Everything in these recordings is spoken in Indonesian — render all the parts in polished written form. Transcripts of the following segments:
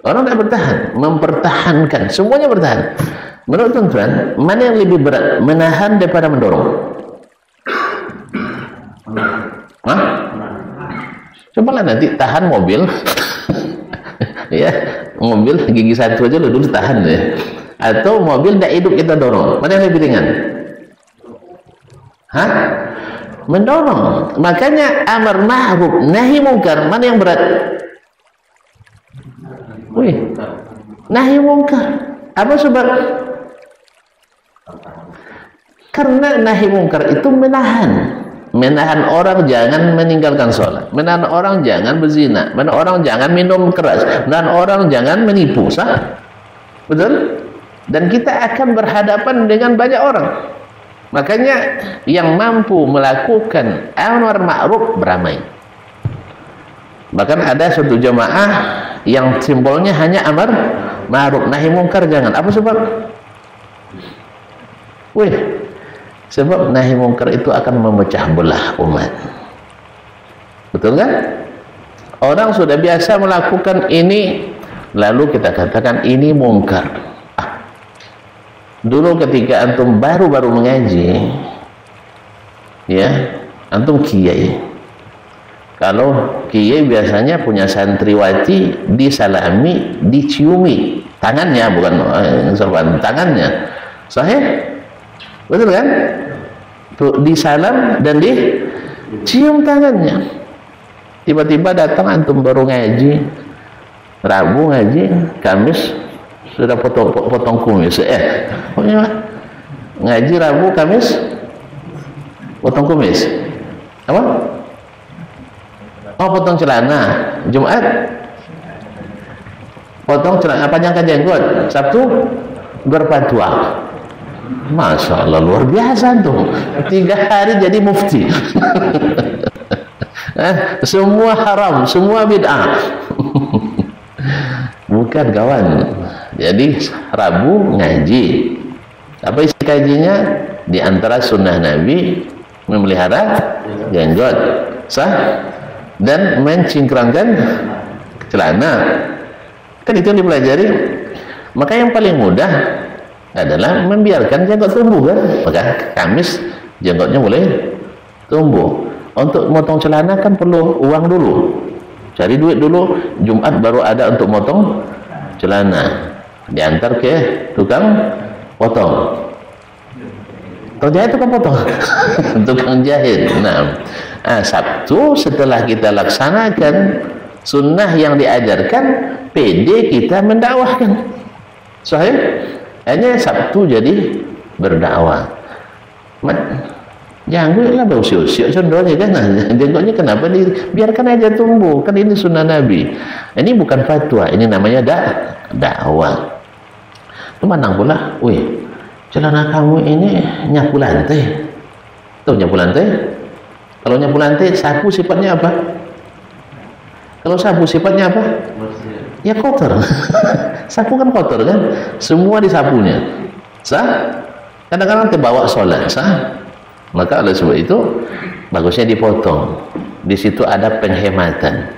Orang tidak bertahan, mempertahankan, semuanya bertahan. Menurut tuan-tuan, mana yang lebih berat, menahan daripada mendorong? Hah? Cobalah nanti tahan mobil, ya, mobil gigi satu aja dulu tahan ya. Atau mobil tidak hidup kita dorong, mana yang lebih ringan? Hah? Mendorong. Makanya amar ma'ruf nahi mungkar, mana yang berat? Wih, nahi mungkar. Apa sebab? Karena nahi mungkar itu menahan orang jangan meninggalkan sholat, menahan orang jangan berzina, menahan orang jangan minum keras, menahan orang jangan menipu, sah? Betul? Dan kita akan berhadapan dengan banyak orang. Makanya yang mampu melakukan amar ma'ruf beramai. Bahkan ada suatu jamaah yang simbolnya hanya amar ma'ruf, nahi mungkar jangan. Apa sebab? Wih, sebab nahi mungkar itu akan memecah belah umat. Betul kan? Orang sudah biasa melakukan ini, lalu kita katakan ini mungkar. Dulu ketika antum baru-baru mengaji, ya, antum kiai. Kalau kiai biasanya punya santriwati, disalami, diciumi tangannya, bukan tangannya. Sahih? Betul kan? Tuh, disalam dan dicium tangannya. Tiba-tiba datang antum baru ngaji, Rabu ngaji, Kamis sudah potong kumis. Ngaji Rabu, Kamis potong kumis. Apa? Oh, potong celana. Jumat potong celana, panjangkan jenggot. Sabtu berfatwa. Masya Allah, luar biasa tuh. 3 hari jadi mufti. Semua haram, semua bid'ah. Bukan kawan. Jadi Rabu ngaji. Apa isi kajinya? Di antara sunnah Nabi memelihara jenggot, sah, dan mencingkrangkan celana. Kan itu yang dipelajari. Maka yang paling mudah adalah membiarkan jenggot tumbuh kan. Maka Kamis jenggotnya boleh tumbuh. Untuk motong celana kan perlu uang dulu, cari duit dulu. Jumat baru ada untuk motong celana, diantar ke tukang potong. Tukang jahit, tukang potong. Tukang jahit. Nah, Sabtu setelah kita laksanakan sunnah yang diajarkan, PD kita mendakwahkan. Sahih? Hanya Sabtu jadi berdakwah. Janganlah berusia-usia contohnya kan. Jenggotnya kenapa biarkan aja tumbuh, kan ini sunnah Nabi. Ini bukan fatwa, ini namanya dakwah. Memandang pula, wih, celana kamu ini nyapu lantai. Tuh nyapu lantai. Kalau nyapu lantai, sapu sifatnya apa? Kalau sapu sifatnya apa? Ya kotor. Sapu kan kotor kan? Semua disapunya. Sah? Kadang-kadang terbawa sholat, sah? Maka oleh sebab itu bagusnya dipotong. Di situ ada penghematan.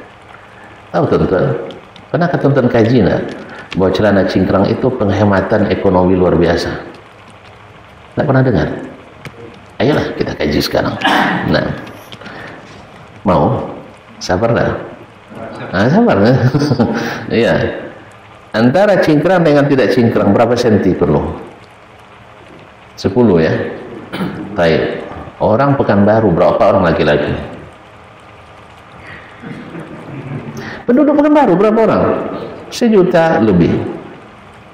Tahu tuan-tuan? Pernah tuan-tuan kaji nak? Bahwa celana cingkrang itu penghematan ekonomi luar biasa. Tak pernah dengar? Ayolah kita kaji sekarang. Nah, mau? Sabar lah. Sabar lah. Iya. Antara cingkrang dengan tidak cingkrang berapa senti perlu? 10 ya. Baik. Orang Pekanbaru berapa orang laki-laki? Penduduk Pekanbaru berapa orang? 1 juta lebih.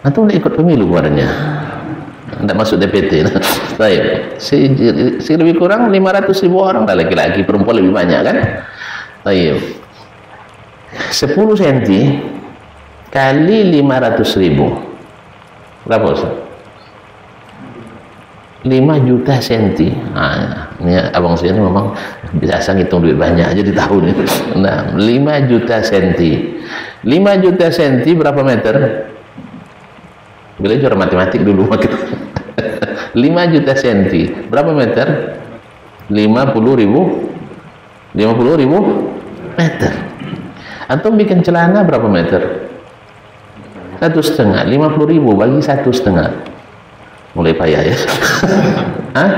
Atau ikut pemilu kemarinnya? Tidak masuk DPT. Baik. Lebih kurang 500.000 orang laki-laki, perempuan lebih banyak kan? Baik. 10 senti kali 500.000 berapa Ustaz? 5 juta senti. Ini abang saya ini memang biasa ngitung duit banyak aja di tahun ini. Nah, 5 juta senti. 5 juta senti berapa meter? Bila juara matematik dulu. 5 juta senti berapa meter? 50.000 meter. Antum bikin celana berapa meter? 1,5, 50.000 bagi 1,5, mulai payah ya. Hah?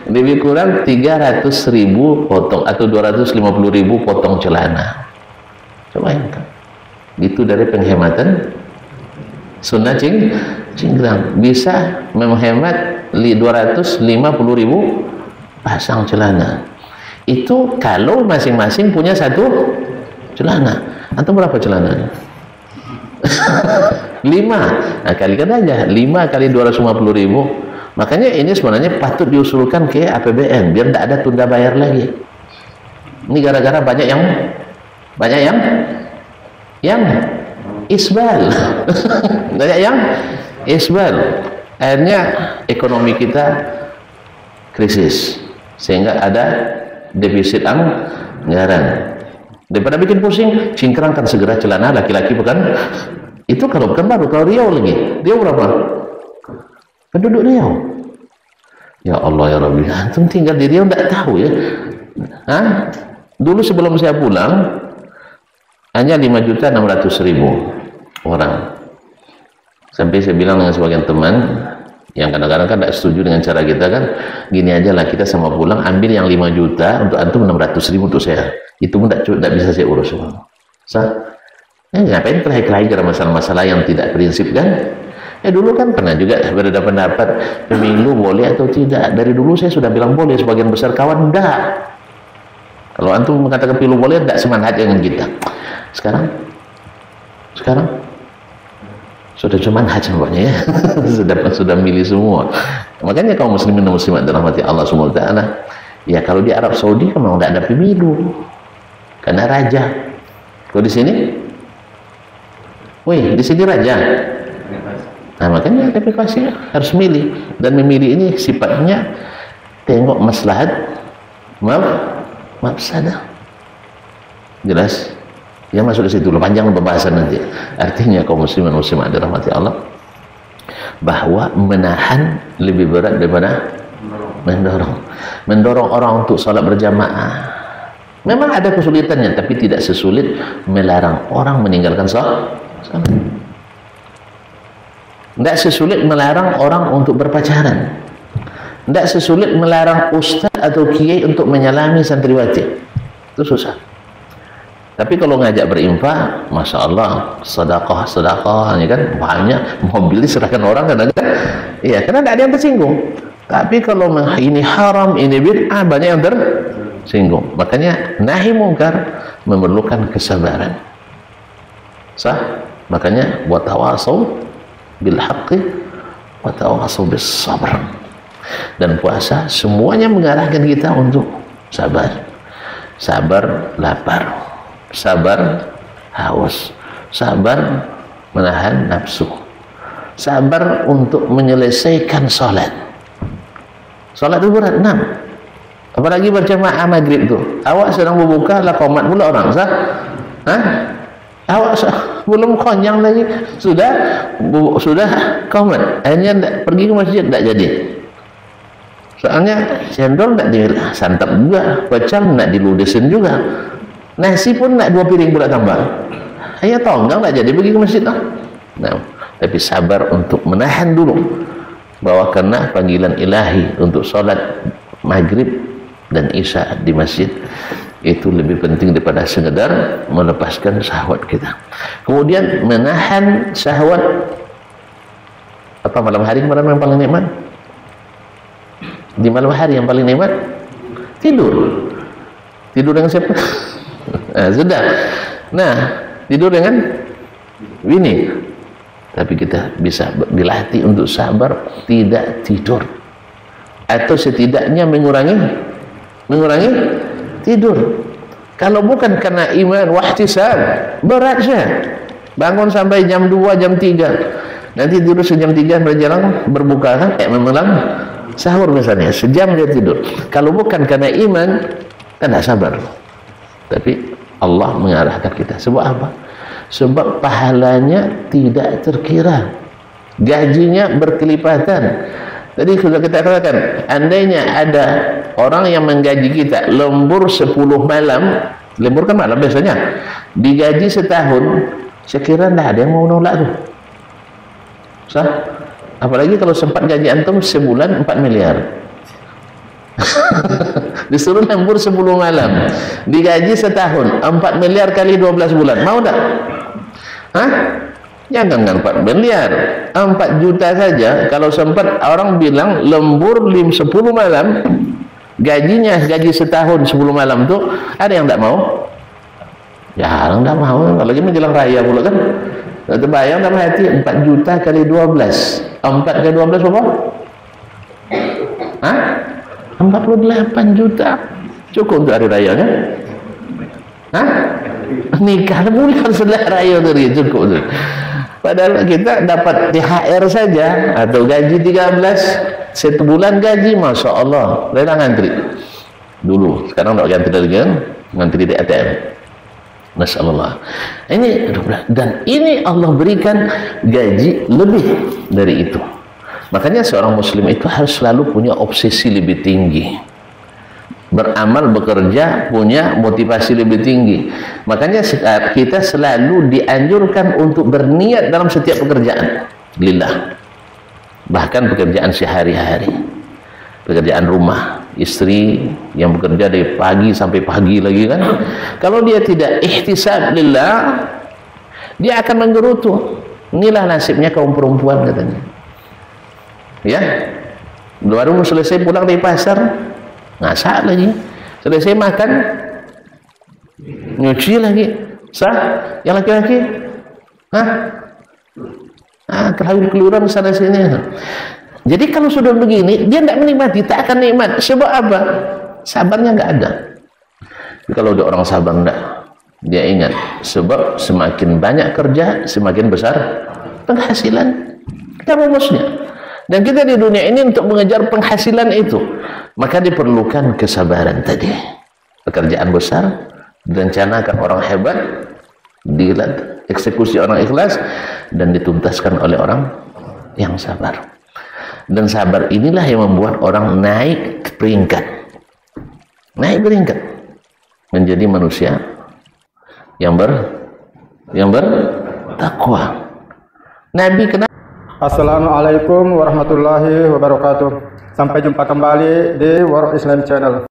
Lebih kurang 300.000 potong atau 250.000 potong celana. Coba bayangkan, itu dari penghematan sunnah cingkrang bisa menghemat 250.000 pasang celana. Itu kalau masing-masing punya satu celana. Antum berapa celananya? 5. Nah, kalikan aja 5 kali 250.000. Makanya ini sebenarnya patut diusulkan ke APBN biar tidak ada tunda bayar lagi. Ini gara-gara banyak yang isbal. Banyak yang isbal. Akhirnya ekonomi kita krisis sehingga ada defisit anggaran. Daripada bikin pusing, cingkrangkan segera celana laki-laki bukan. Itu kalau bukan baru, kalau Riau lagi. Riau berapa? Penduduk Riau. Ya Allah ya Rabbi, antum tinggal di Riau tidak tahu ya. Hah? Dulu sebelum saya pulang hanya 5.600.000 orang. Sampai saya bilang dengan sebagian teman yang kadang-kadang kan tidak setuju dengan cara kita kan, gini aja lah, kita sama pulang ambil yang 5 juta untuk antum 600.000 untuk saya. Itu pun tidak bisa saya urus. Ngapain kelahi-kelahi gara masalah-masalah yang tidak prinsip kan? Dulu kan pernah juga berbeda pendapat pemilu boleh atau tidak. Dari dulu saya sudah bilang boleh, sebagian besar kawan enggak. Kalau antum mengatakan pemilu boleh, tidak semangat dengan kita. Sekarang sudah cuma nampaknya ya. sudah milih semua. Makanya kaum muslimin dan muslimat dirahmati Allah Subhanahu wa taala, ya kalau di Arab Saudi kan memang tidak ada pemilu karena raja. Kalau di sini di sini raja. Nah, makanya replikasi harus milih, dan memilih ini sifatnya tengok maslahat mafsadah. Jelas? Ya, masuk ke situ dulu, panjang pembahasan nanti. Artinya kaum muslimin dan muslimat dirahmati Allah, bahwa menahan lebih berat daripada mendorong orang untuk salat berjamaah. Memang ada kesulitannya, tapi tidak sesulit melarang orang meninggalkan salat. Tidak sesulit melarang orang untuk berpacaran. Tidak sesulit melarang ustaz atau kiai untuk menyalami santriwati. Itu susah. Tapi kalau ngajak berinfak, masya Allah, sedekah, ya kan, banyak mobil diserahkan orang kan, iya, karena tidak ada yang tersinggung. Tapi kalau ini haram, ini bid'ah, banyak yang tersinggung. Makanya nahi mungkar memerlukan kesabaran. Sah? Makanya wa tawasau bil haqqi wa tawasau bis sabr. Dan puasa semuanya mengarahkan kita untuk sabar. Sabar lapar, sabar haus, sabar menahan nafsu, sabar untuk menyelesaikan salat. Salat itu berat, 6. Apalagi berjamaah maghrib itu. Awak sedang berbuka lah qomat pula orang, sah? Hah? Awak belum konyang lagi sudah qomat. Akhirnya pergi ke masjid tidak jadi. Soalnya cendol tidak disantap juga, pecel tidak diludesin juga, nasi pun tidak 2 piring pula tambah. Hanya tonggang tidak jadi pergi ke masjid lah. Nah, tapi sabar untuk menahan dulu, bahwa karena panggilan ilahi untuk sholat maghrib dan isya di masjid itu lebih penting daripada sekedar melepaskan syahwat kita. Kemudian menahan syahwat apa malam hari, malam yang paling nikmat. Di malam hari yang paling nikmat tidur. Tidur dengan siapa? Nah, sudah. Nah, tidur dengan bini. Tapi kita bisa dilatih untuk sabar tidak tidur, atau setidaknya mengurangi tidur. Kalau bukan karena iman wahtisab, berat saya bangun sampai jam 2, jam 3, nanti tidur sejam 3 berjalan berbuka kan, memelang sahur misalnya, sejam dia tidur. Kalau bukan karena iman, kan tidak sabar. Tapi Allah mengarahkan kita. Sebab apa? Sebab pahalanya tidak terkira, gajinya berkelipatan. Tadi sudah kita katakan, andainya ada orang yang menggaji kita lembur 10 malam, lembur kan malam biasanya, digaji setahun Saya kira tidak ada yang mau nolak tuh. Sah? Apalagi kalau sempat gaji antum sebulan 4 miliar. Disuruh lembur 10 malam, digaji setahun, 4 miliar kali 12 bulan. Mau tak? Hah? Jangan 4 miliar, 4 juta saja. Kalau sempat orang bilang lembur 10 malam, gajinya gaji setahun 10 malam tuh, ada yang tak mau? Ya, orang tak mau. Apalagi menjelang raya pula kan. Tak terbayang dalam hati 4 juta kali 12. 4 kali 12 berapa? Hah? 48 juta. Cukup untuk hari raya kan? Hah? Nikah bulan setelah raya tadi cukup tu. Padahal kita dapat THR saja atau gaji 13 satu bulan gaji, masya Allah, rela ngantri dulu. Sekarang tak ngantri lagi kan? Ngantri di ATM. Masya Allah. Ini dan ini Allah berikan gaji lebih dari itu. Makanya seorang muslim itu harus selalu punya obsesi lebih tinggi. Beramal, bekerja, punya motivasi lebih tinggi. Makanya kita selalu dianjurkan untuk berniat dalam setiap pekerjaan lillah. Bahkan pekerjaan sehari-hari, pekerjaan rumah, istri yang bekerja dari pagi sampai pagi lagi kan, kalau dia tidak ihtisab lillah, dia akan menggerutu. Inilah nasibnya kaum perempuan katanya. Ya, baru selesai pulang dari pasar, ngasak lagi, selesai makan, nyuci lagi. Sah? Yang laki-laki, keluaran sana sini. Jadi kalau sudah begini, dia tidak menikmati, tak akan nikmat. Sebab apa? Sabarnya nggak ada. Tapi kalau ada orang sabar enggak, dia ingat sebab semakin banyak kerja, semakin besar penghasilan. Kita rumusnya. Dan kita di dunia ini untuk mengejar penghasilan itu, maka diperlukan kesabaran tadi. Pekerjaan besar, direncanakan orang hebat, dieksekusi orang ikhlas, dan dituntaskan oleh orang yang sabar. Dan sabar inilah yang membuat orang naik peringkat, menjadi manusia yang bertakwa. Nabi kenapa? Assalamualaikum warahmatullahi wabarakatuh. Sampai jumpa kembali di World Islam Channel.